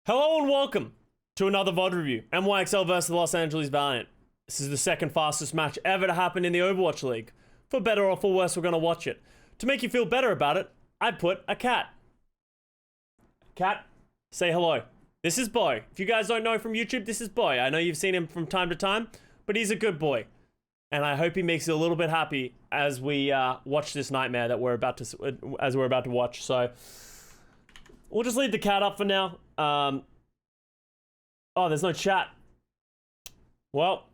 Hello and welcome to another VOD review. NYXL versus the Los Angeles Valiant. This is the second fastest match ever to happen in the Overwatch League. For better or for worse, we're going to watch it. To make you feel better about it, I put a cat. Cat, say hello. This is Boy. If you guys don't know from YouTube, this is Boy. I know you've seen him from time to time, but he's a good boy. And I hope he makes you a little bit happy as we watch this nightmare that we're about to watch. So we'll just leave the cat up for now. Oh, there's no chat. Well,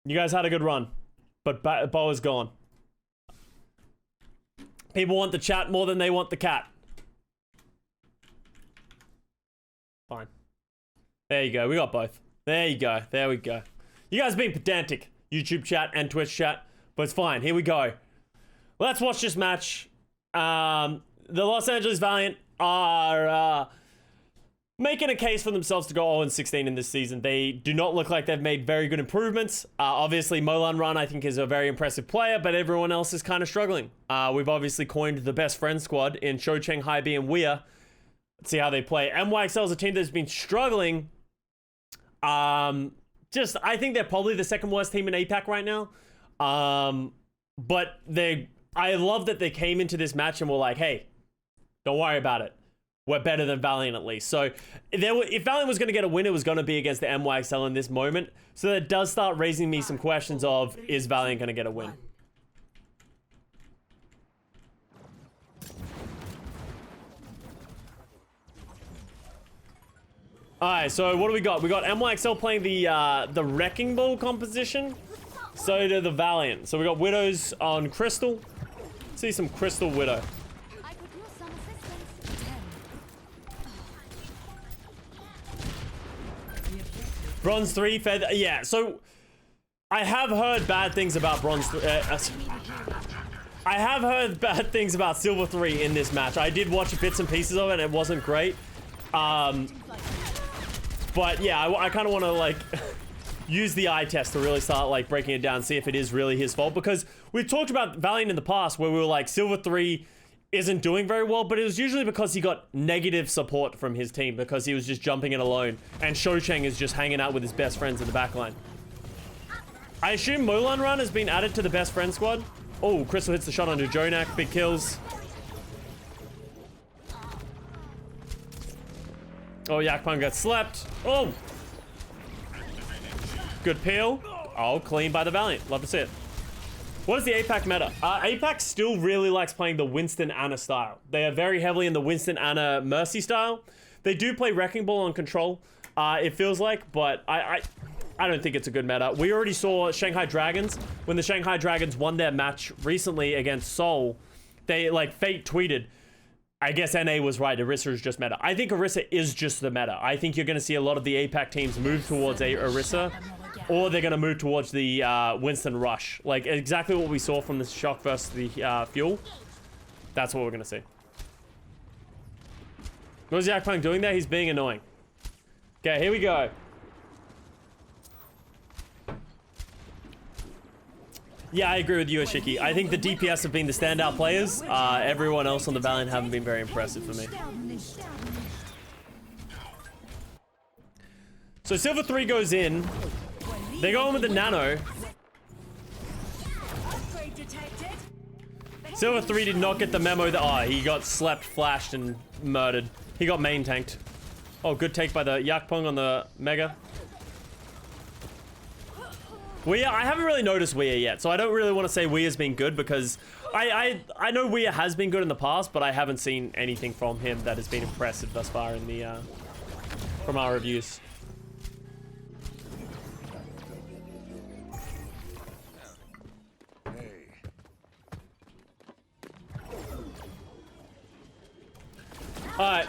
you guys had a good run, but Bo is gone. People want the chat more than they want the cat. Fine. There you go. We got both. There you go. There we go. You guys are being pedantic, YouTube chat and Twitch chat, but it's fine. Here we go. Let's watch this match. The Los Angeles Valiant are making a case for themselves to go 0-16 in this season. They do not look like they've made very good improvements. Obviously, Molan Run, I think, is a very impressive player, but everyone else is kind of struggling. We've obviously coined the best friend squad in Shocheng, Haibi, and Weir. Let's see how they play. NYXL is a team that's been struggling. I think they're probably the second worst team in APAC right now. But I love that they came into this match and were like, hey, don't worry about it. We're better than Valiant at least. So if Valiant was going to get a win, it was going to be against the NYXL in this moment. So that does start raising me some questions of, is Valiant going to get a win? Alright, so what do we got? We got NYXL playing the Wrecking Ball composition. So do the Valiant. So we got Widows on Crystal. Let's see some Crystal Widow. Bronze 3, Feather. Yeah, so I have heard bad things about Bronze 3. I have heard bad things about Silver 3 in this match. I did watch bits and pieces of it, and it wasn't great. But yeah, I kind of want to like use the eye test to really start like breaking it down, see if it is really his fault. Because we've talked about Valiant in the past where we were like, Silver 3 isn't doing very well, but it was usually because he got negative support from his team because he was just jumping in alone, and Shocheng is just hanging out with his best friends in the backline. I assume Molan Run has been added to the best friend squad. Oh, Crystal hits the shot onto Jonak, big kills. Oh, Yakpung got slept. Oh! Good peel. Oh, clean by the Valiant. Love to see it. What is the APAC meta? APAC still really likes playing the Winston Ana style. They are very heavily in the Winston Ana Mercy style. They do play Wrecking Ball on control, it feels like, but I don't think it's a good meta. We already saw Shanghai Dragons. When the Shanghai Dragons won their match recently against Seoul, they, like, Fate tweeted, I guess NA was right, Orisa is just meta. I think Orisa is just the meta. I think you're going to see a lot of the APAC teams move towards Orisa, or they're going to move towards the Winston Rush. Like, exactly what we saw from the Shock versus the Fuel. That's what we're going to see. What is Yakpung doing there? He's being annoying. Okay, here we go. Yeah, I agree with you, Ashiki. I think the DPS have been the standout players. Everyone else on the Valiant haven't been very impressive for me. So Silver 3 goes in. They go in with the Nano. Silver 3 did not get the memo that... he got slept, flashed, and murdered. He got main tanked. Oh, good take by the Yakpung on the Mega. Weir, I haven't really noticed Weir yet, so I don't really want to say Weir's been good because I know Weir has been good in the past, but I haven't seen anything from him that has been impressive thus far in the from our reviews. Alright.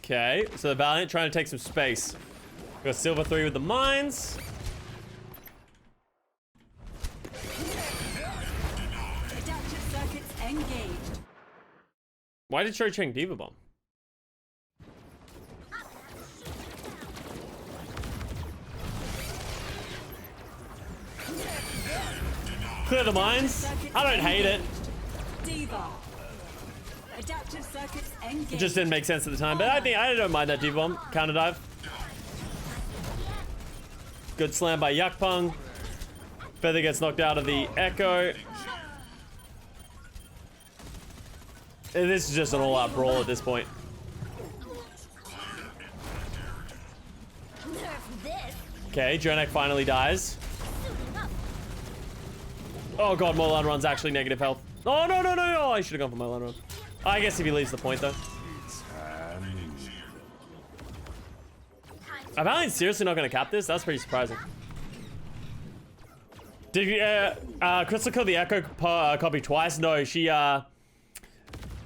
Okay, so the Valiant trying to take some space. Got Silver 3 with the mines. Why did Shocheng Diva Bomb? Clear the mines. I don't hate it. It just didn't make sense at the time, but I don't mind that D bomb. Counter dive. Good slam by Yakpung. Feather gets knocked out of the Echo. This is just an all-out brawl at this point. Okay, Jonak finally dies. Oh god, Molan Run's actually negative health. Oh no, no, no, no! I should have gone for Molan Run. I guess if he leaves the point though. Are Valiant seriously not going to cap this? That's pretty surprising. Did Custa kill the Echo copy twice? No, she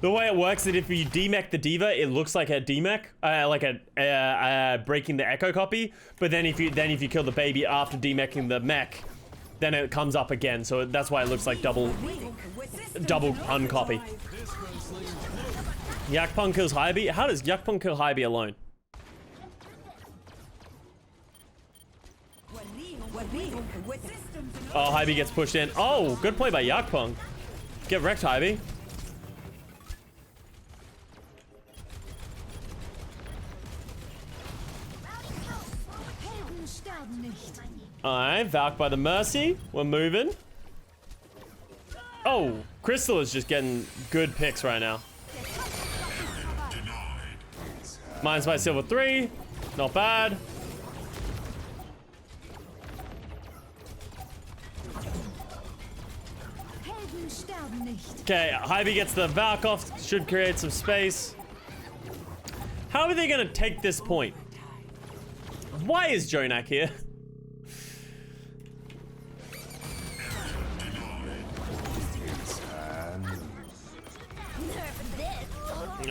the way it works is if you demech the diva, it looks like a demech, like a breaking the Echo copy. But then if you kill the baby after demeching the mech, then it comes up again. So that's why it looks like double uncopy. Yakpung kills Hybe. How does Yakpung kill Hybe alone? Oh, Hybe gets pushed in. Oh, good play by Yakpung. Get wrecked, Hybe. Alright, Valk by the Mercy. We're moving. Oh, Crystal is just getting good picks right now. Mines by Silver 3. Not bad. Okay, Hybe gets the Valk off. Should create some space. How are they going to take this point? Why is Jonak here?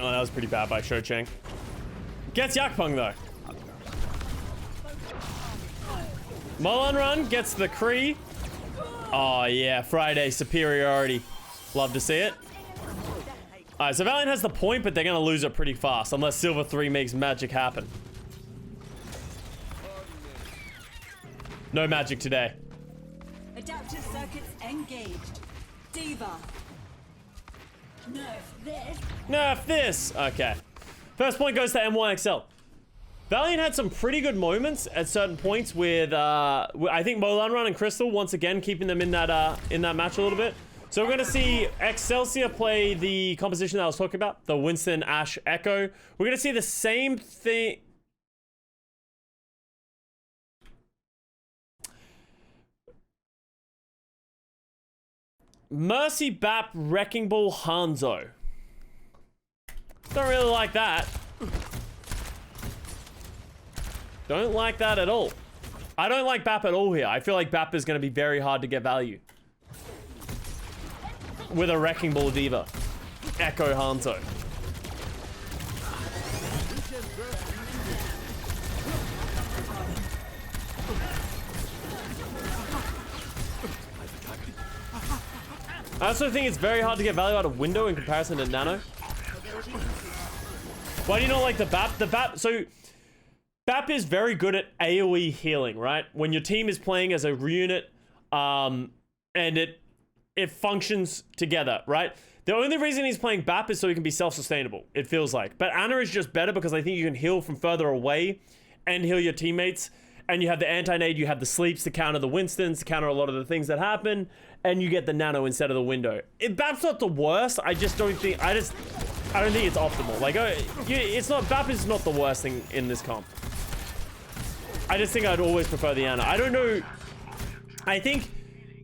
Oh, that was pretty bad by Shocheng. Gets Yakpung though. Molan Run gets the Kree. Oh yeah, Friday superiority. Love to see it. Alright, so Valiant has the point, but they're gonna lose it pretty fast unless Silver 3 makes magic happen. No magic today. Adaptive circuits engaged. Diva. Nerf this. Nerf this. Okay. First point goes to M1XL. Valiant had some pretty good moments at certain points with I think Molan Run and Crystal once again keeping them in that match a little bit. So we're gonna see Excelsior play the composition that I was talking about, the Winston Ashe Echo. We're gonna see the same thing. Mercy Bap Wrecking Ball Hanzo. Don't really like that. Don't like that at all. I don't like Bap at all here. I feel like Bap is going to be very hard to get value. With a Wrecking Ball Diva. Echo Hanzo. I also think it's very hard to get value out of Window in comparison to Nano. Why do you not like the Bap? The Bap, so Bap is very good at AoE healing, right? When your team is playing as a unit, and it functions together, right? The only reason he's playing Bap is so he can be self-sustainable, it feels like. But Ana is just better because I think you can heal from further away and heal your teammates. And you have the anti-nade, you have the sleeps to counter the Winstons, to counter a lot of the things that happen, and you get the Nano instead of the Window. Bap's not the worst. I don't think it's optimal. Like, it's not, Bap is not the worst thing in this comp. I just think I'd always prefer the Ana. I don't know. I think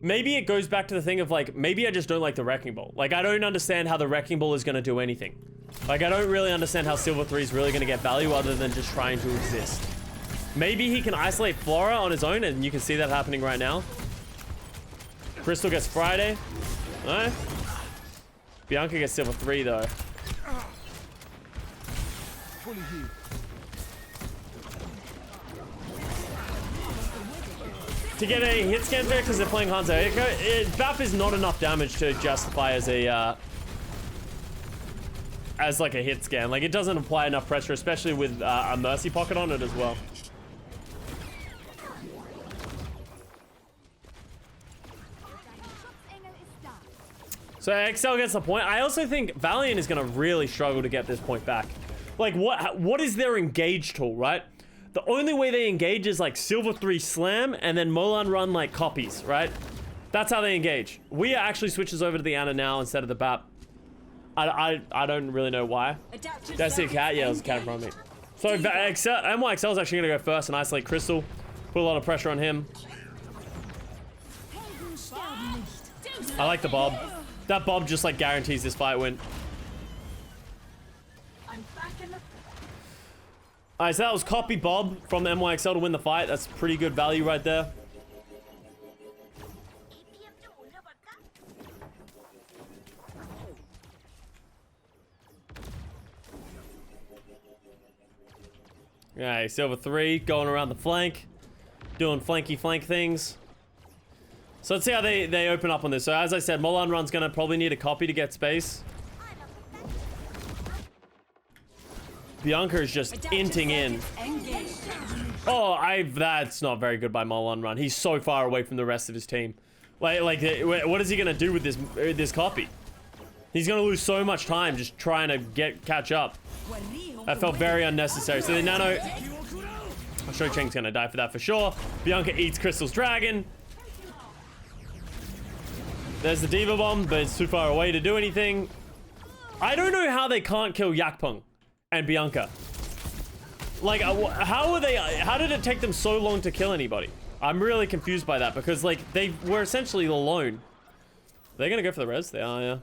maybe it goes back to the thing of like, maybe I just don't like the Wrecking Ball. Like, I don't understand how the Wrecking Ball is going to do anything. Like, I don't really understand how Silver 3 is really going to get value other than just trying to exist. Maybe he can isolate Flora on his own, and you can see that happening right now. Crystal gets Friday. No. Bianca gets Silver 3, though. To get a hit scan there because they're playing Hanzo. Bap is not enough damage to justify as a like a hit scan. Like, it doesn't apply enough pressure, especially with a Mercy pocket on it as well. So XL gets the point. I also think Valiant is going to really struggle to get this point back. Like, what is their engage tool, right? The only way they engage is like Silver 3 slam and then Molan run like copies, right? That's how they engage. We actually switches over to the Ana now instead of the BAP. I don't really know why. That's a cat? Yeah, it was a cat in front of me. So MYXL is actually going to go first and isolate Crystal. Put a lot of pressure on him. I like the Bob. That Bob just like guarantees this fight win. Alright, so that was copy Bob from the MYXL to win the fight. That's pretty good value right there. Alright, Silver 3 going around the flank. Doing flanky flank things. So let's see how they open up on this. So as I said, Molan Run's gonna probably need a copy to get space. Bianca is just inting in. Oh, that's not very good by Molan Run. He's so far away from the rest of his team. Like, what is he gonna do with this copy? He's gonna lose so much time just trying to catch up. That felt very unnecessary. So the Nano, Shui Cheng's gonna die for that for sure. Bianca eats Crystal's dragon. There's the Diva Bomb, but it's too far away to do anything. I don't know how they can't kill Yakpung and Bianca. Like, how did it take them so long to kill anybody? I'm really confused by that because, like, they were essentially alone. They're gonna go for the res? They are, yeah.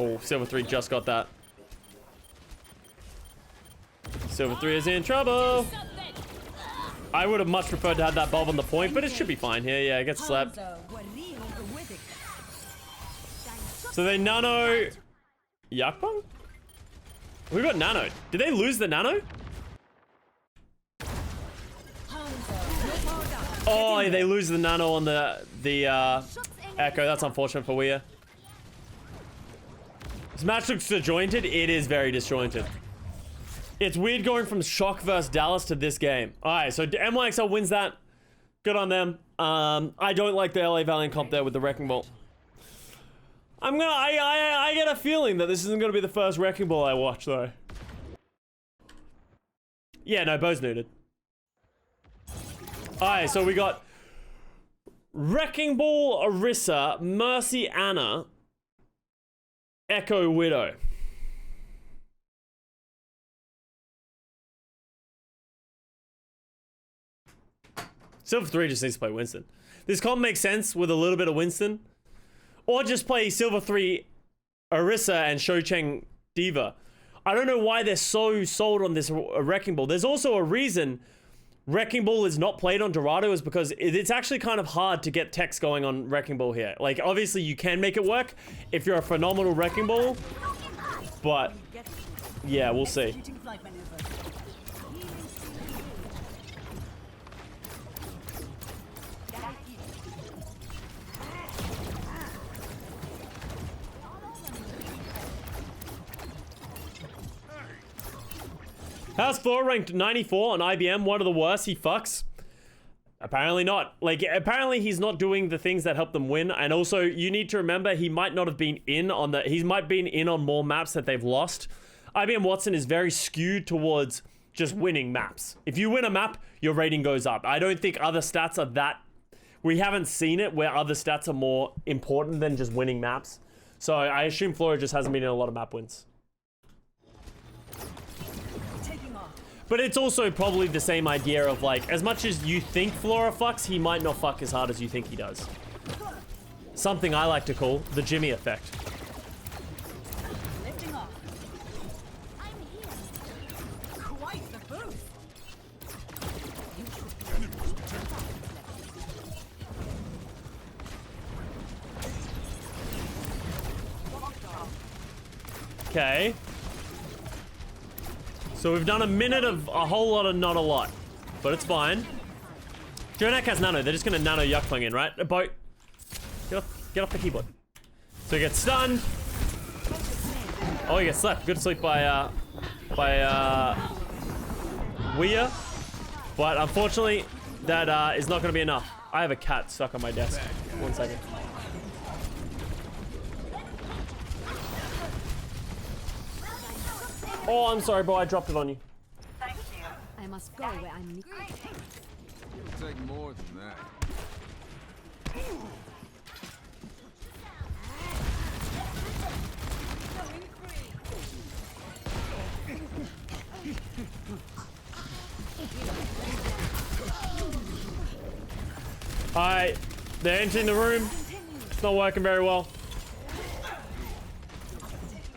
Oh, Silver 3 just got that. Silver 3 is in trouble. I would have much preferred to have that Bob on the point, but it should be fine here. Yeah, it gets slapped. So they nano... Yakpung? We got nano. Did they lose the nano? Oh, they lose the nano on the Echo. That's unfortunate for Weir. This match looks disjointed. It is very disjointed. It's weird going from Shock versus Dallas to this game. Alright, so MYXL wins that. Good on them. I don't like the LA Valiant comp there with the Wrecking Ball. I get a feeling that this isn't gonna be the first Wrecking Ball I watch though. Yeah, no, Bo's neutered. Alright, so we got Wrecking Ball, Orisa, Mercy, Ana, Echo, Widow. Silver 3 just needs to play Winston. This comp makes sense with a little bit of Winston. Or just play Silver 3, Orisa, and Shocheng Diva. I don't know why they're so sold on this Wrecking Ball. There's also a reason Wrecking Ball is not played on Dorado is because it's actually kind of hard to get text going on Wrecking Ball here. Like, obviously you can make it work if you're a phenomenal Wrecking Ball, but yeah, we'll see. House 4 ranked 94 on IBM, one of the worst. He fucks. Apparently not. Like, apparently he's not doing the things that help them win. And also, you need to remember, he might not have been in on the... He might have been in on more maps that they've lost. IBM Watson is very skewed towards just winning maps. If you win a map, your rating goes up. I don't think other stats are that... We haven't seen it where other stats are more important than just winning maps. So I assume Flora just hasn't been in a lot of map wins. But it's also probably the same idea of, like, as much as you think Flora fucks, he might not fuck as hard as you think he does. Something I like to call the Jimmy effect. Lifting off. I'm here. Quite the boost. Okay. So we've done a minute of a whole lot of not a lot, but it's fine. Jonak has nano. They're just gonna nano Yuckling in, right? A boat. Get off the keyboard. So he gets stunned. Oh, he gets slept. Good sleep by Weir. But unfortunately, that is not gonna be enough. I have a cat stuck on my desk. 1 second. Oh, I'm sorry, bro. I dropped it on you. I must go where I'm needed. It'll take more than that. Alright, they're entering the room. It's not working very well.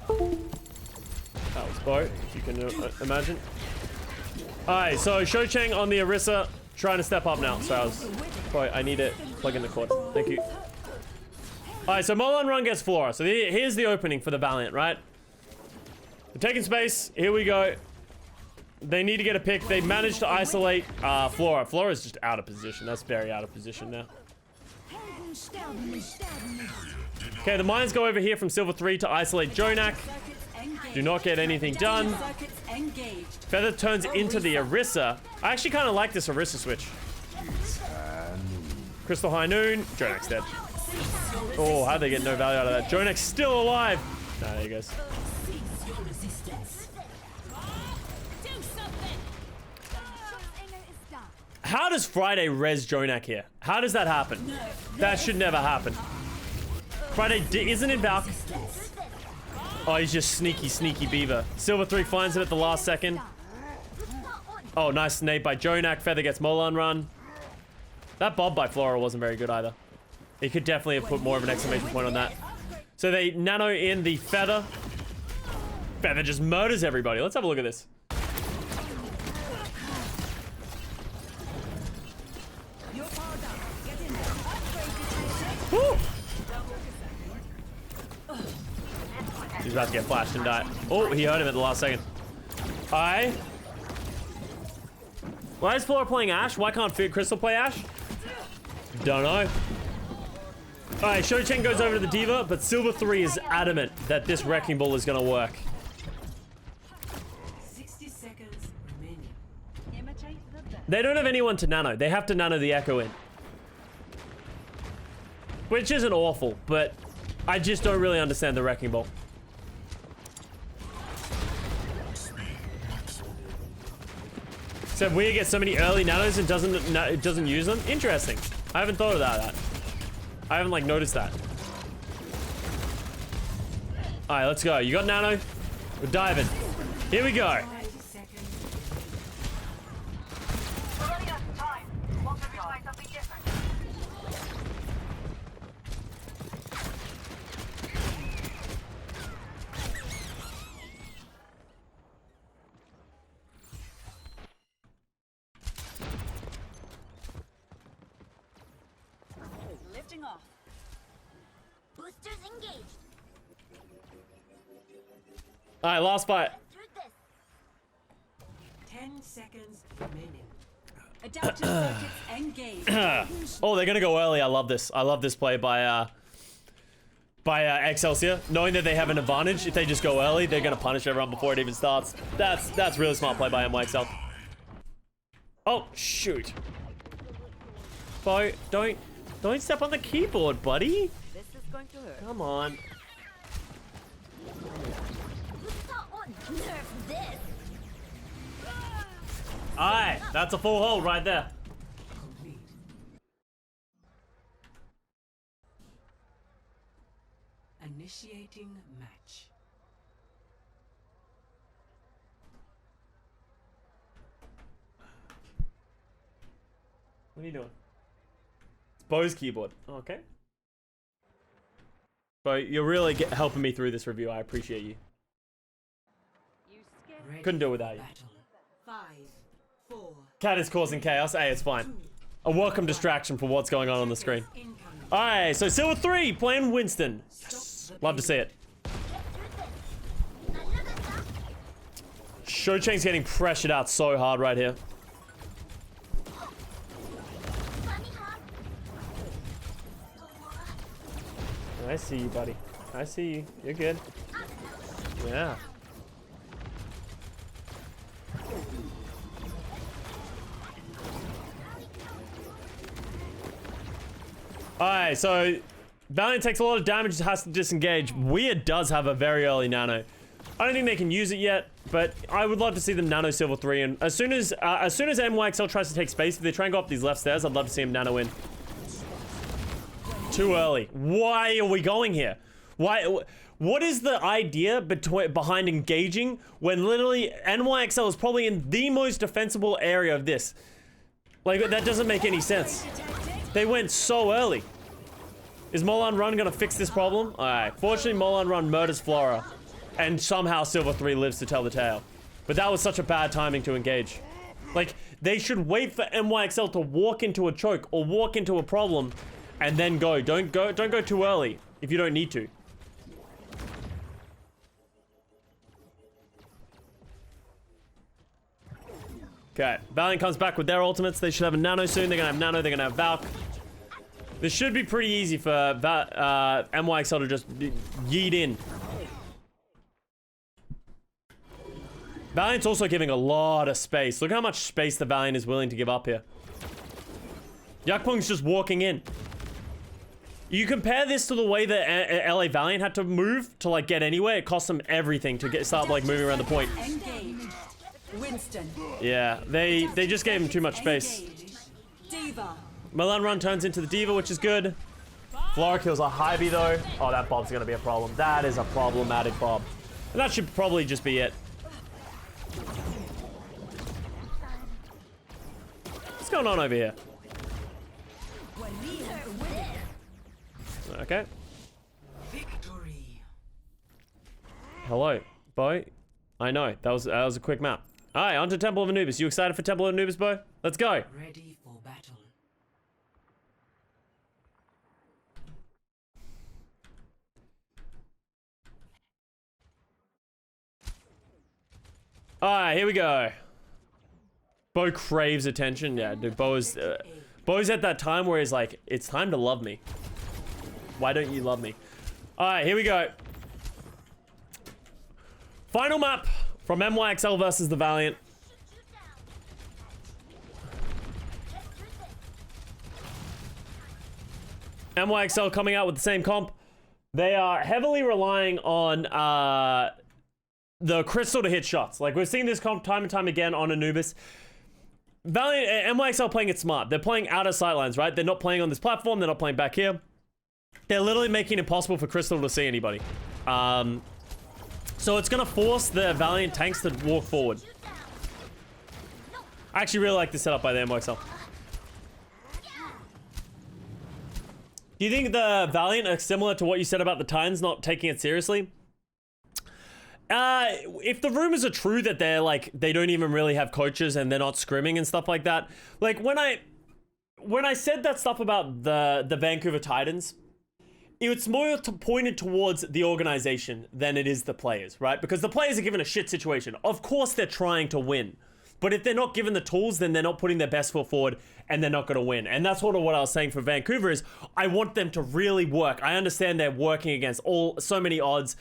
That was Bo, if you can imagine. Alright, so Sho Chang on the Orisa, trying to step up now. So I need to plug in the cord. Thank you. Alright, so Molan Run gets Flora. So here's the opening for the Valiant, right? They're taking space. Here we go. They need to get a pick. They managed to isolate Flora. Flora's just out of position. That's very out of position now. Okay, the mines go over here from Silver 3 to isolate Jonak. Do not get anything done. Feather turns into the Orisa. I actually kind of like this Orisa switch. Crystal High Noon. Jonak's dead. Oh, how'd they get no value out of that? Jonak's still alive. Nah, there he goes. How does Friday res Jonak here? How does that happen? That should never happen. Friday isn't in Valk. Oh, he's just sneaky beaver. Silver 3 finds him at the last second. Oh, nice nade by Jonak. Feather gets Molan Run. That bob by Flora wasn't very good either. He could definitely have put more of an exclamation point on that. So they nano in the Feather. Feather just murders everybody. Let's have a look at this. Woo! He's about to get flashed and die. Oh, he heard him at the last second. Why is Flora playing Ashe? Why can't Crystal play Ashe? Don't know. Alright, Sho Chang goes over to the Diva, but Silver 3 is adamant that this Wrecking Ball is gonna work. 60 seconds remaining. They don't have anyone to nano. They have to nano the Echo in. Which isn't awful, but I just don't really understand the Wrecking Ball. So Weir gets so many early nanos and doesn't use them. Interesting. I haven't thought about that. I haven't like noticed that. All right, let's go. You got nano. We're diving. Here we go. Lifting off. Boosters engaged. All right, last fight. 10 seconds remaining. Adaptive circuits engaged. Oh, they're gonna go early. I love this. I love this play by Excelsior. Knowing that they have an advantage, if they just go early, they're gonna punish everyone before it even starts. That's really smart play by NYXL. Oh shoot! Bo, don't step on the keyboard, buddy. This is going to hurt. Come on. Nerf this. Alright, that's a full hold right there. Complete. Initiating match. What are you doing? It's Bo's keyboard. Okay. Bo, you're really helping me through this review. I appreciate you. Ready Couldn't do it without you. battle. 5, 4. Cat is causing chaos. Hey, it's fine. A welcome distraction from what's going on the screen. Incoming. Alright, so Silver 3 playing Winston. Yes. Love to see it. Sho Chang's getting pressured out so hard right here. I see you, buddy. I see you. You're good. Yeah. Alright, so Valiant takes a lot of damage, has to disengage. Weird does have a very early nano. I don't think they can use it yet, but I would love to see them nano Silver 3. And as soon as NYXL tries to take space, if they try and go up these left stairs, I'd love to see him nano in. Too early. Why are we going here? Why? What is the idea behind engaging when literally NYXL is probably in the most defensible area of this? Like, that doesn't make any sense. They went so early. Is Molan Run gonna fix this problem? Alright. Fortunately, Molan Run murders Flora. And somehow Silver 3 lives to tell the tale. But that was such a bad timing to engage. Like, they should wait for NYXL to walk into a choke or walk into a problem and then go. Don't go too early if you don't need to. Okay, Valiant comes back with their ultimates. They should have a nano soon. They're gonna have nano, they're gonna have Valk. This should be pretty easy for NYXL to just yeet in. Valiant's also giving a lot of space. Look how much space the Valiant is willing to give up here. Yakpung's just walking in. You compare this to the way that LA Valiant had to move to like get anywhere. It cost them everything to start like moving around the point. Winston. Yeah, they just gave him too much space. Diva. Milan Run turns into the Diva, which is good. Flora kills a Hy-Vee though. Oh, that Bob's gonna be a problem. That is a problematic Bob. And that should probably just be it. What's going on over here? Okay. Victory. Hello, Bo. I know, that was a quick map. Alright, on to Temple of Anubis. You excited for Temple of Anubis, Bo? Let's go. Ready for battle. Alright, here we go. Bo craves attention. Yeah, dude, Bo's at that time where he's like, it's time to love me. Why don't you love me? Alright, here we go. Final map from NYXL versus the Valiant. NYXL coming out with the same comp. They are heavily relying on the crystal to hit shots. Like, we've seen this comp time and time again on Anubis. Valiant, NYXL playing it smart. They're playing out of sightlines, right? They're not playing on this platform. They're not playing back here. They're literally making it impossible for Crystal to see anybody. So it's gonna force the Valiant tanks to walk forward. I actually really like the setup by the NYXL. Do you think the Valiant are similar to what you said about the Titans not taking it seriously? If the rumors are true that they're like, they don't even really have coaches and they're not scrimming and stuff like that. Like when I said that stuff about the Vancouver Titans, it's more pointed towards the organization than it is the players, right? Because the players are given a shit situation. Of course they're trying to win. But if they're not given the tools, then they're not putting their best foot forward and they're not going to win. And that's sort of what I was saying for Vancouver is I want them to really work. I understand they're working against so many odds.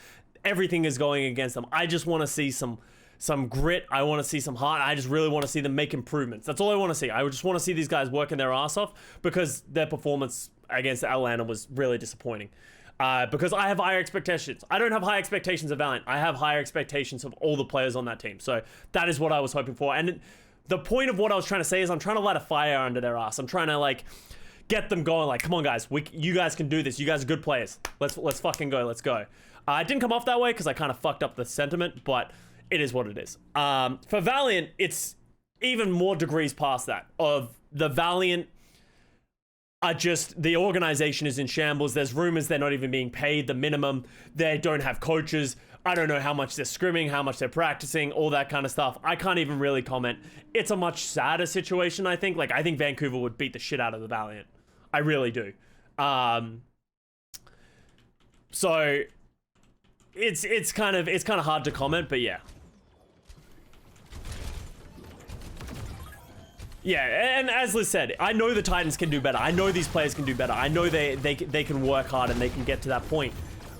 Everything is going against them. I just want to see some grit. I want to see some heart. I just really want to see them make improvements. That's all I want to see. I just want to see these guys working their ass off because their performance against Atlanta was really disappointing. Because I have higher expectations. I don't have high expectations of Valiant. I have higher expectations of all the players on that team. So that is what I was hoping for. And the point of what I was trying to say is I'm trying to light a fire under their ass. I'm trying to like get them going. Like, come on guys, you guys can do this. You guys are good players. Let's fucking go. Let's go. It didn't come off that way because I kind of fucked up the sentiment, but it is what it is. For Valiant, it's even more degrees past that. Of the Valiant are just, the organization is in shambles. There's rumors they're not even being paid the minimum. They don't have coaches. I don't know how much they're scrimming, how much they're practicing, all that kind of stuff. I can't even really comment. It's a much sadder situation, I think. Like, I think Vancouver would beat the shit out of the Valiant. I really do. So it's kind of hard to comment, but yeah. Yeah, and as Liz said, I know the Titans can do better. I know these players can do better. I know they can work hard and they can get to that point.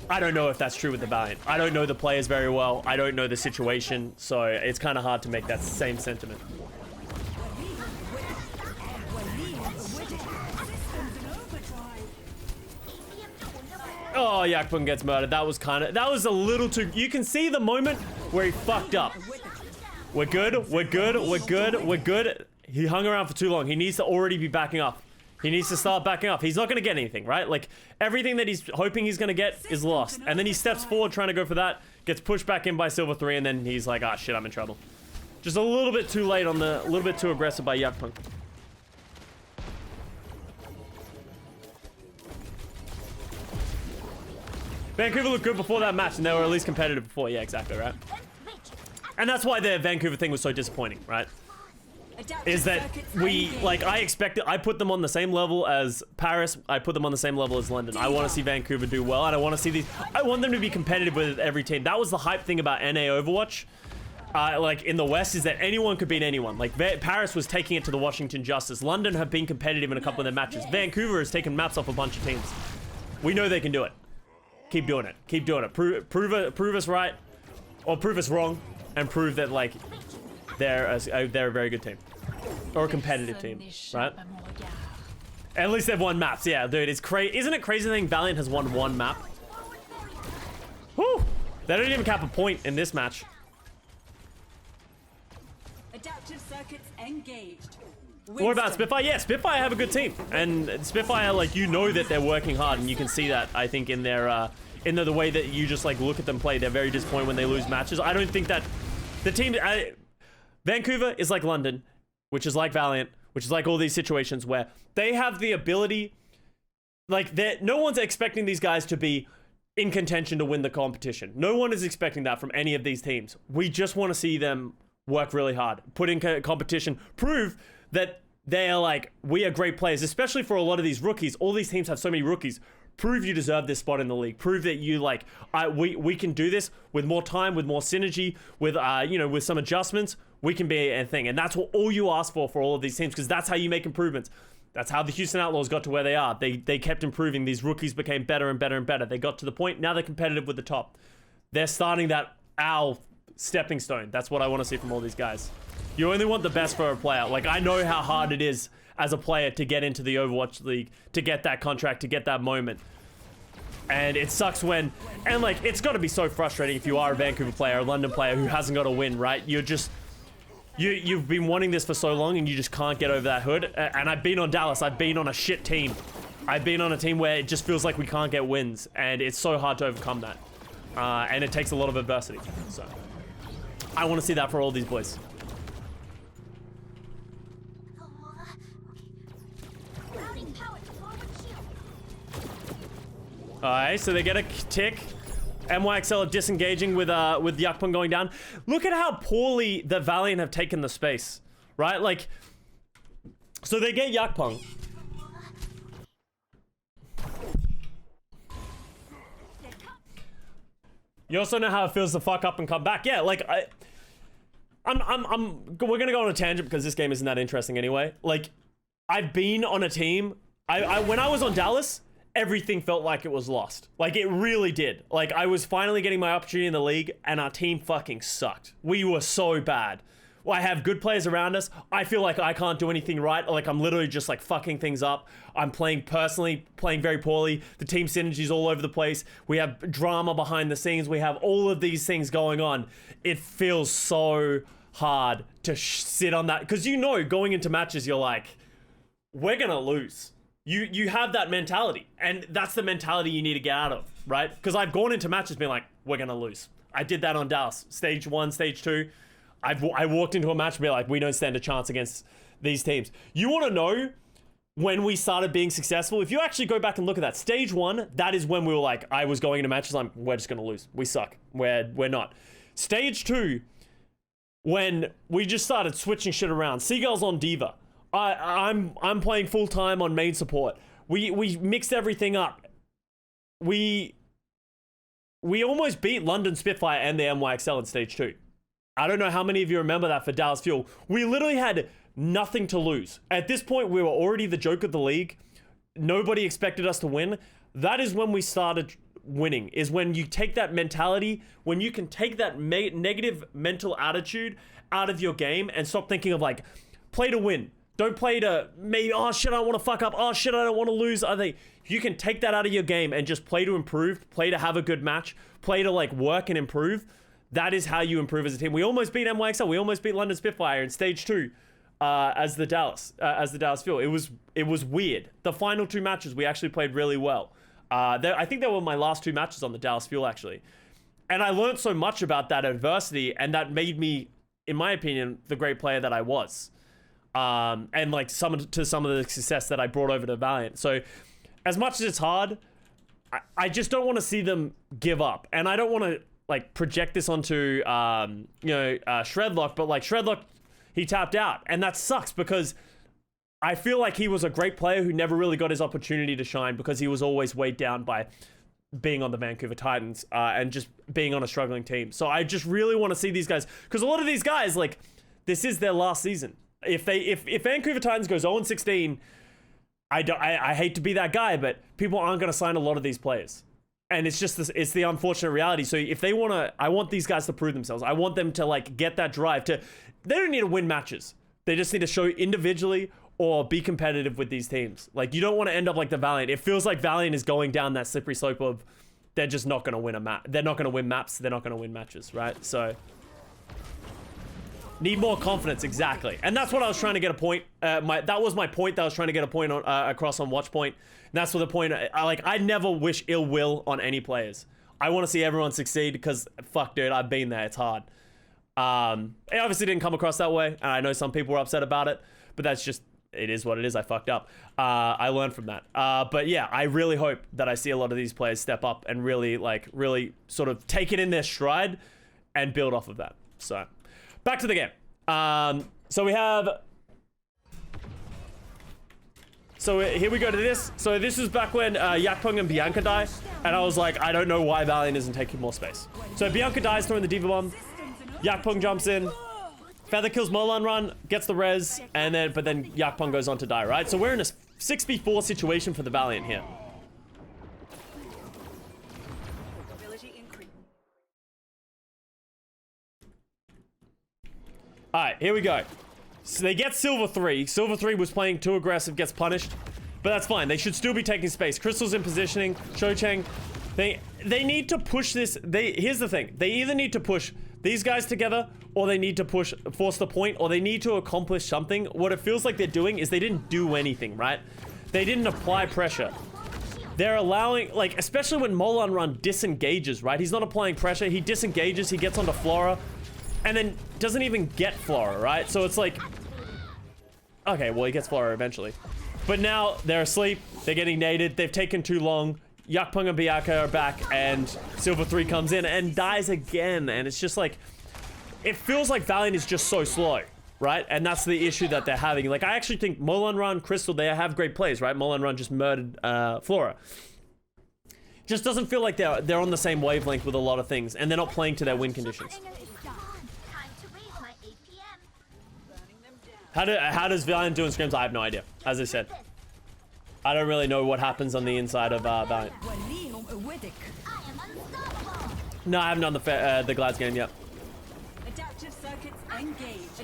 I don't know if that's true with the Valiant. I don't know the players very well. I don't know the situation, so it's kind of hard to make that same sentiment. Oh, Yakpung gets murdered. That was a little too... You can see the moment where he fucked up. We're good. We're good. We're good. We're good. He hung around for too long. He needs to already be backing up. He needs to start backing up. He's not going to get anything, right? Like, everything that he's hoping he's going to get is lost. And then he steps forward trying to go for that, gets pushed back in by Silver 3, and then he's like, ah, shit, I'm in trouble. Just a little bit too late on the... A little bit too aggressive by Yakpung. Vancouver looked good before that match, and they were at least competitive before. Yeah, exactly, right? And that's why the Vancouver thing was so disappointing, right? Is that we, like, I expected, I put them on the same level as Paris, I put them on the same level as London. I want to see Vancouver do well, and I want to see these, I want them to be competitive with every team. That was the hype thing about NA Overwatch, like, in the West, is that anyone could beat anyone. Like, Paris was taking it to the Washington Justice. London have been competitive in a couple of their matches. Vancouver has taken maps off a bunch of teams. We know they can do it. Keep doing it. Keep doing it. Prove us right, or prove us wrong, and prove that, like, they're a very good team. Or a competitive team, right? At least they've won maps. Yeah, dude, it's crazy. Isn't it crazy to think Valiant has won one map? Whew! They don't even cap a point in this match. Adaptive circuits engaged. What about Spitfire? Yeah, Spitfire have a good team. And Spitfire, like, you know that they're working hard, and you can see that, I think, in their, the way that you just, like, look at them play. They're very disappointed when they lose matches. I don't think that the team... Vancouver is like London, which is like Valiant, which is like all these situations where they have the ability, like, no one's expecting these guys to be in contention to win the competition. No one is expecting that from any of these teams. We just want to see them work really hard, put in competition, prove that they are, like, we are great players, especially for a lot of these rookies. All these teams have so many rookies. Prove you deserve this spot in the league. Prove that you, like, we can do this with more time, with more synergy, with, you know, with some adjustments. We can be a thing. And that's what all you ask for all of these teams, because that's how you make improvements. That's how the Houston Outlaws got to where they are. They kept improving. These rookies became better and better and better. They got to the point, now they're competitive with the top. They're starting that stepping stone. That's what I want to see from all these guys. You only want the best for a player. Like, I know how hard it is as a player to get into the Overwatch League, to get that contract, to get that moment. And it sucks when, and, like, it's got to be so frustrating if you are a Vancouver player, a London player who hasn't got a win, right? You're just... You've been wanting this for so long and you just can't get over that hood. And I've been on Dallas. I've been on a shit team. I've been on a team where it just feels like we can't get wins. And it's so hard to overcome that. And it takes a lot of adversity. So I want to see that for all these boys. Alright, so they get a tick. NYXL disengaging with Yakpung going down. Look at how poorly the Valiant have taken the space, right? Like, so they get Yakpung. You also know how it feels to fuck up and come back. Yeah, like, we're gonna go on a tangent because this game isn't that interesting anyway. Like, I've been on a team. When I was on Dallas, everything felt like it was lost. Like, it really did. Like, I was finally getting my opportunity in the league, and our team fucking sucked. We were so bad. Well, I have good players around us. I feel like I can't do anything right. Like, I'm literally just, like, fucking things up. I'm playing very poorly. The team synergy's all over the place. We have drama behind the scenes. We have all of these things going on. It feels so hard to sit on that. Because, you know, going into matches, you're like, we're gonna lose. You have that mentality, and that's the mentality you need to get out of, right? Because I've gone into matches being like, we're gonna lose. I did that on Dallas. Stage 1, Stage 2. I walked into a match and be like, we don't stand a chance against these teams. You want to know when we started being successful? If you actually go back and look at that, Stage 1, that is when we were like, I was going into matches, we're just gonna lose. We suck. We're not. Stage 2, when we just started switching shit around. Seagull's on Diva. I'm playing full time on main support. We mixed everything up. We almost beat London Spitfire and the NYXL in Stage 2. I don't know how many of you remember that for Dallas Fuel. We literally had nothing to lose. At this point, we were already the joke of the league. Nobody expected us to win. That is when we started winning, is when you take that mentality, when you can take that negative mental attitude out of your game and stop thinking of like, play to win. Don't play to maybe, oh shit, I don't want to fuck up. Oh shit, I don't want to lose. You can take that out of your game and just play to improve, play to have a good match, play to like work and improve. That is how you improve as a team. We almost beat NYXL. We almost beat London Spitfire in stage 2 as the Dallas Fuel. It was weird. The final 2 matches, we actually played really well. I think they were my last 2 matches on the Dallas Fuel, actually. And I learned so much about that adversity, and that made me, in my opinion, the great player that I was. And like some of the success that I brought over to Valiant. So as much as it's hard, I just don't want to see them give up. And I don't want to like project this onto, Shredlock, but like Shredlock, he tapped out, and that sucks because I feel like he was a great player who never really got his opportunity to shine because he was always weighed down by being on the Vancouver Titans and just being on a struggling team. So I just really want to see these guys, because a lot of these guys, like, this is their last season. If Vancouver Titans goes 0-16, I hate to be that guy, but people aren't going to sign a lot of these players. And it's just this, it's the unfortunate reality. So if they want to, I want these guys to prove themselves. I want them to like get that drive to, they don't need to win matches. They just need to show individually or be competitive with these teams. Like, you don't want to end up like the Valiant. It feels like Valiant is going down that slippery slope of they're just not going to win a map. They're not going to win maps. They're not going to win matches, right? So need more confidence, exactly. And that's what I was trying to get a point. That was my point that I was trying to get a point on across on Watchpoint. And that's what the point. I never wish ill will on any players. I want to see everyone succeed because fuck, dude, I've been there. It's hard. It obviously didn't come across that way, and I know some people were upset about it, but that's just, it is what it is. I fucked up. I learned from that. But yeah, I really hope that I see a lot of these players step up and really sort of take it in their stride and build off of that. So back to the game. So we have, so here we go to this. So this is back when Yakpung and Bianca die, and I was like, I don't know why Valiant isn't taking more space. So Bianca dies throwing the Diva Bomb. Yakpung jumps in. Feather kills Molan Run, gets the res, and then Yakpung goes on to die, right? So we're in a 6v4 situation for the Valiant here. Alright, here we go. So they get Silver 3. Silver 3 was playing too aggressive, gets punished. But that's fine. They should still be taking space. Crystal's in positioning. Cho Chang. They need to push this. Here's the thing. They either need to push these guys together, or they need to force the point, or they need to accomplish something. What it feels like they're doing is they didn't do anything, right? They didn't apply pressure. They're allowing, like, especially when Molan Run disengages, right? He's not applying pressure. He disengages. He gets onto Flora. And then doesn't even get Flora, right? So it's like, okay, well, he gets Flora eventually. But now they're asleep. They're getting naded. They've taken too long. Yakpung and Bianca are back, and Silver 3 comes in and dies again. And it's just like, it feels like Valiant is just so slow, right? And that's the issue that they're having. Like, I actually think Molan Run, Crystal, they have great plays, right? Molan Run just murdered Flora. Just doesn't feel like they're on the same wavelength with a lot of things, and they're not playing to their win conditions. How does Valiant do in scrims? I have no idea. As I said, I don't really know what happens on the inside of Valiant. No, I haven't done the Glads game yet.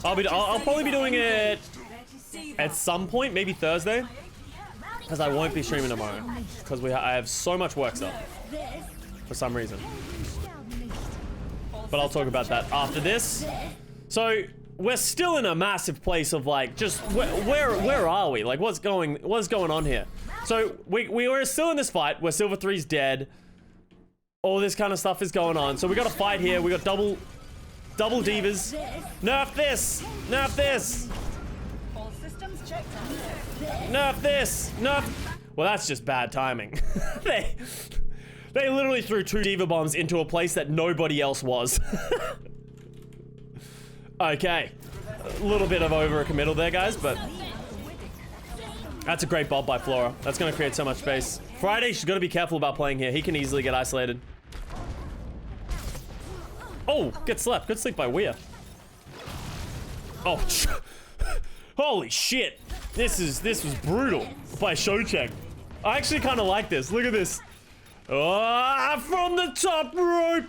I'll probably be doing it at some point, maybe Thursday, because I won't be streaming tomorrow because I have so much work stuff for some reason. But I'll talk about that after this. So we're still in a massive place of like, just where are we? Like, what's going on here? So we were still in this fight where Silver 3's dead. All this kind of stuff is going on. So we got a fight here. We got double divas. Nerf this! Nerf this! All systems checked. Nerf this! Nerf. Well, that's just bad timing. They literally threw 2 Diva Bombs into a place that nobody else was. Okay. A little bit of overcommittal there, guys, but that's a great bob by Flora. That's going to create so much space. Friday, she's got to be careful about playing here. He can easily get isolated. Oh, get slept. Good sleep by Weir. Oh, Holy shit. This was brutal by Shocheng. I actually kind of like this. Look at this. Oh, from the top rope.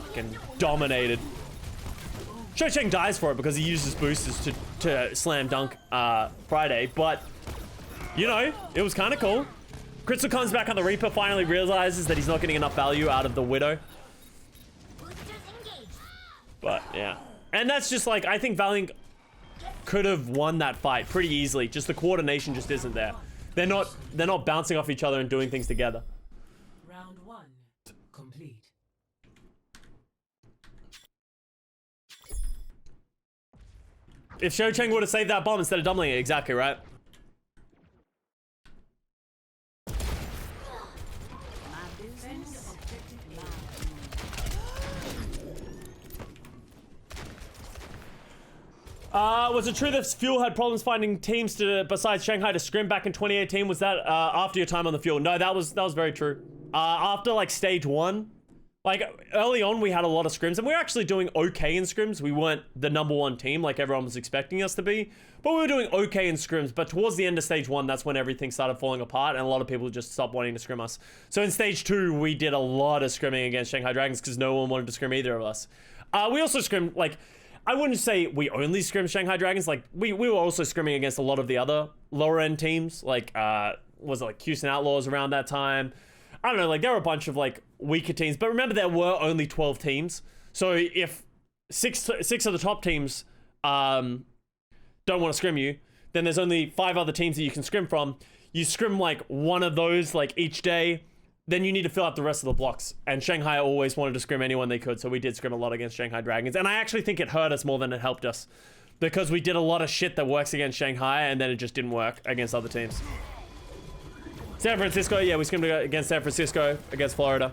Fucking dominated. Shocheng dies for it because he uses boosters to slam dunk Friday, but you know, it was kind of cool. Crystal comes back on the Reaper, finally realizes that he's not getting enough value out of the Widow. But yeah. And that's just like, I think Valiant could have won that fight pretty easily. Just the coordination just isn't there. They're not bouncing off each other and doing things together. Round 1 complete. If Shocheng would have saved that bomb instead of doubling it, exactly, right? Was it true that Fuel had problems finding teams besides Shanghai to scrim back in 2018? Was that after your time on the Fuel? No, that was very true. After like stage 1, like early on we had a lot of scrims and we were actually doing okay in scrims. We weren't the #1 team like everyone was expecting us to be, but we were doing okay in scrims. But towards the end of stage 1, that's when everything started falling apart and a lot of people just stopped wanting to scrim us. So in stage 2, we did a lot of scrimming against Shanghai Dragons because no one wanted to scrim either of us. We also scrimmed, like, I wouldn't say we only scrim Shanghai Dragons. Like, we were also scrimming against a lot of the other lower end teams. Like, was it like Houston Outlaws around that time? I don't know, like there were a bunch of like weaker teams, but remember there were only 12 teams. So if six of the top teams don't want to scrim you, then there's only 5 other teams that you can scrim from. You scrim like one of those like each day, then you need to fill out the rest of the blocks. And Shanghai always wanted to scrim anyone they could, so we did scrim a lot against Shanghai Dragons. And I actually think it hurt us more than it helped us, because we did a lot of shit that works against Shanghai and then it just didn't work against other teams. San Francisco, yeah, we scrimmed against San Francisco, against Florida.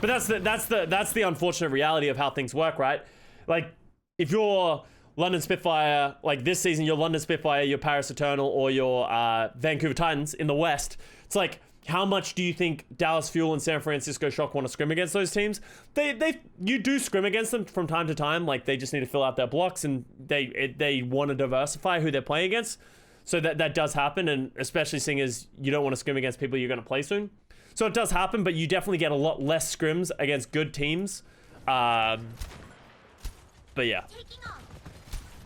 But that's the unfortunate reality of how things work, right? Like, if you're London Spitfire, like this season, you're London Spitfire, you're Paris Eternal, or you're Vancouver Titans in the West, it's like, how much do you think Dallas Fuel and San Francisco Shock want to scrim against those teams? You do scrim against them from time to time. Like, they just need to fill out their blocks, and they want to diversify who they're playing against. So that does happen, and especially seeing as you don't want to scrim against people you're going to play soon. So it does happen, but you definitely get a lot less scrims against good teams. But yeah.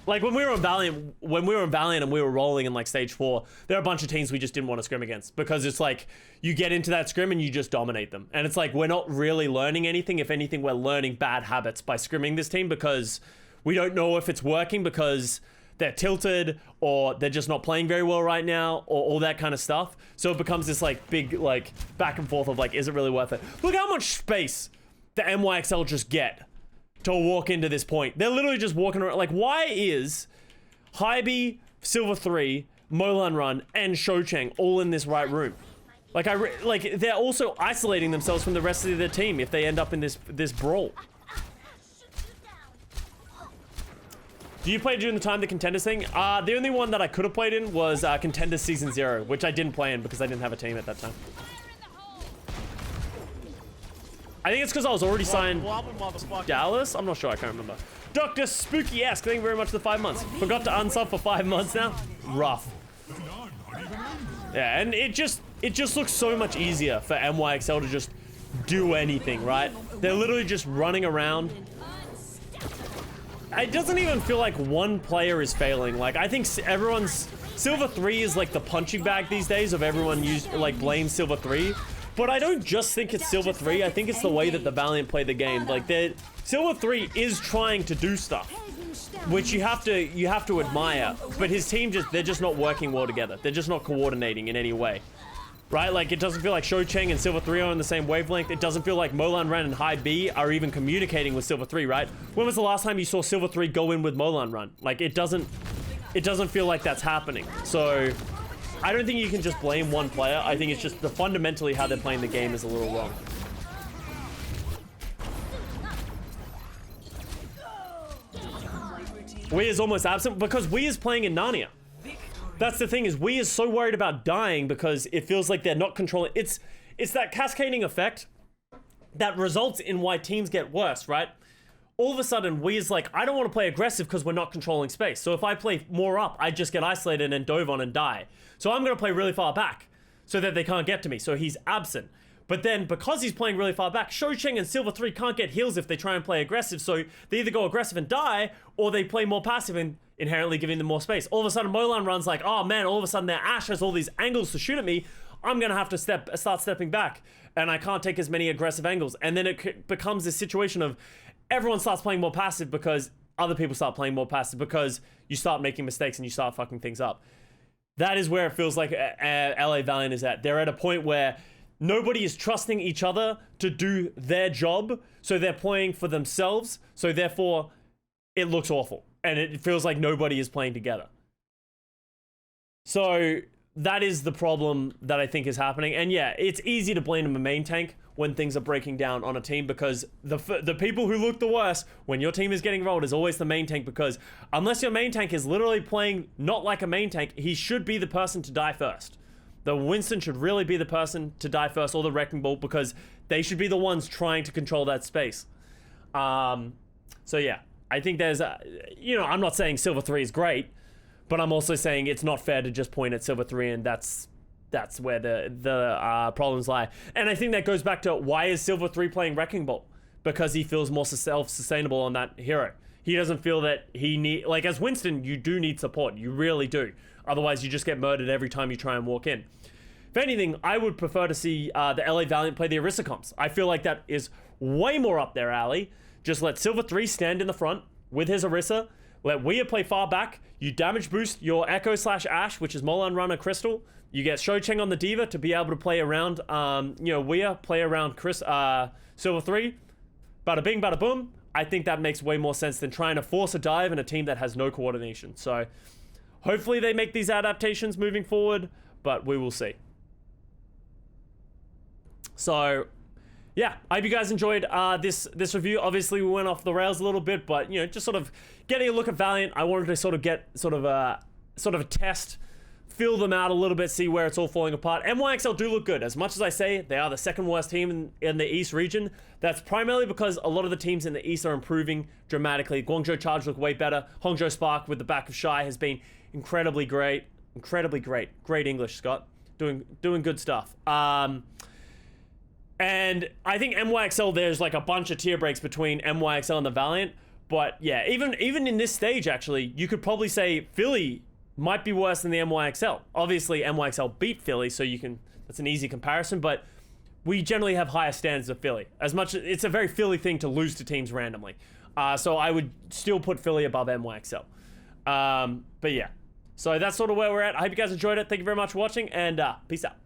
Like when we were in Valiant and we were rolling in like stage 4, there are a bunch of teams we just didn't want to scrim against, because it's like you get into that scrim and you just dominate them. And it's like, we're not really learning anything. If anything, we're learning bad habits by scrimming this team, because we don't know if it's working because they're tilted or they're just not playing very well right now, or all that kind of stuff. So it becomes this like big like back and forth of like, is it really worth it? Look how much space the NYXL just get to walk into this point. They're literally just walking around. Like, why is Hybe, Silver 3, Molan Run, and Shocheng all in this right room? Like, they're also isolating themselves from the rest of their team if they end up in this brawl. Do you play during the time the Contenders thing? The only one that I could have played in was Contenders Season 0, which I didn't play in because I didn't have a team at that time. I think it's because I was already signed Dallas. I'm not sure. I can't remember. Dr. Spooky-esque, thank you very much for the 5 months. Forgot to unsub for 5 months now. Rough. Yeah, and it just looks so much easier for NYXL to just do anything, right? They're literally just running around. It doesn't even feel like one player is failing. Like, I think everyone's... Silver 3 is like the punching bag these days of everyone blame Silver 3. But I don't just think it's Silver 3, I think it's the way that the Valiant play the game. Like, Silver 3 is trying to do stuff, which you have to admire. But his team they're just not working well together. They're just not coordinating in any way. Right? Like, it doesn't feel like Shocheng and Silver 3 are on the same wavelength. It doesn't feel like Molan Run and High B are even communicating with Silver 3, right? When was the last time you saw Silver 3 go in with Molan Run? Like, it doesn't feel like that's happening. So I don't think you can just blame one player. I think it's just fundamentally how they're playing the game is a little wrong. Wii is almost absent because Wii is playing in Narnia. That's the thing, is Wii is so worried about dying because it feels like they're not controlling. It's that cascading effect that results in why teams get worse, right? All of a sudden, Weir's like, I don't want to play aggressive because we're not controlling space. So if I play more up, I just get isolated and dove on and die. So I'm going to play really far back so that they can't get to me. So he's absent. But then, because he's playing really far back, Shoucheng and Silver 3 can't get heals if they try and play aggressive, so they either go aggressive and die, or they play more passive and inherently giving them more space. All of a sudden, Molan runs like, oh man, all of a sudden their Ashe has all these angles to shoot at me, I'm gonna have to start stepping back, and I can't take as many aggressive angles. And then it becomes this situation of everyone starts playing more passive because other people start playing more passive because you start making mistakes and you start fucking things up. That is where it feels like LA Valiant is at. They're at a point where nobody is trusting each other to do their job, so they're playing for themselves, so therefore it looks awful, and it feels like nobody is playing together. So that is the problem that I think is happening, and yeah, it's easy to blame a main tank when things are breaking down on a team, because the people who look the worst when your team is getting rolled is always the main tank, because unless your main tank is literally playing not like a main tank, he should be the person to die first. The Winston should really be the person to die first, or the Wrecking Ball, because they should be the ones trying to control that space. So yeah, I think there's, I'm not saying Silver 3 is great, but I'm also saying it's not fair to just point at Silver 3, and that's where the problems lie. And I think that goes back to, why is Silver 3 playing Wrecking Ball? Because he feels more self-sustainable on that hero. He doesn't feel that he like, as Winston, you do need support. You really do. Otherwise, you just get murdered every time you try and walk in. If anything, I would prefer to see the LA Valiant play the Orisa comps. I feel like that is way more up their alley. Just let Silver 3 stand in the front with his Orisa. Let Weir play far back. You damage boost your Echo / Ashe, which is Molan Runner Crystal. You get Shoucheng on the Diva to be able to play around, Weir, play around Silver 3. Bada bing, bada boom. I think that makes way more sense than trying to force a dive in a team that has no coordination. So hopefully they make these adaptations moving forward, but we will see. So yeah, I hope you guys enjoyed this review. Obviously we went off the rails a little bit, but just sort of getting a look at Valiant. I wanted to sort of get sort of a test, feel them out a little bit, see where it's all falling apart. NYXL do look good. As much as I say they are the second worst team in the East region, that's primarily because a lot of the teams in the East are improving dramatically. Guangzhou Charge look way better. Hangzhou Spark with the back of Shy has been incredibly great. Incredibly great. Great English, Scott. Doing good stuff. And I think NYXL, there's like a bunch of tier breaks between NYXL and the Valiant. But yeah, even in this stage, actually, you could probably say Philly might be worse than the NYXL. Obviously, NYXL beat Philly, so that's an easy comparison, but we generally have higher standards of Philly. It's a very Philly thing to lose to teams randomly. So I would still put Philly above NYXL. But yeah, so that's sort of where we're at. I hope you guys enjoyed it. Thank you very much for watching, and peace out.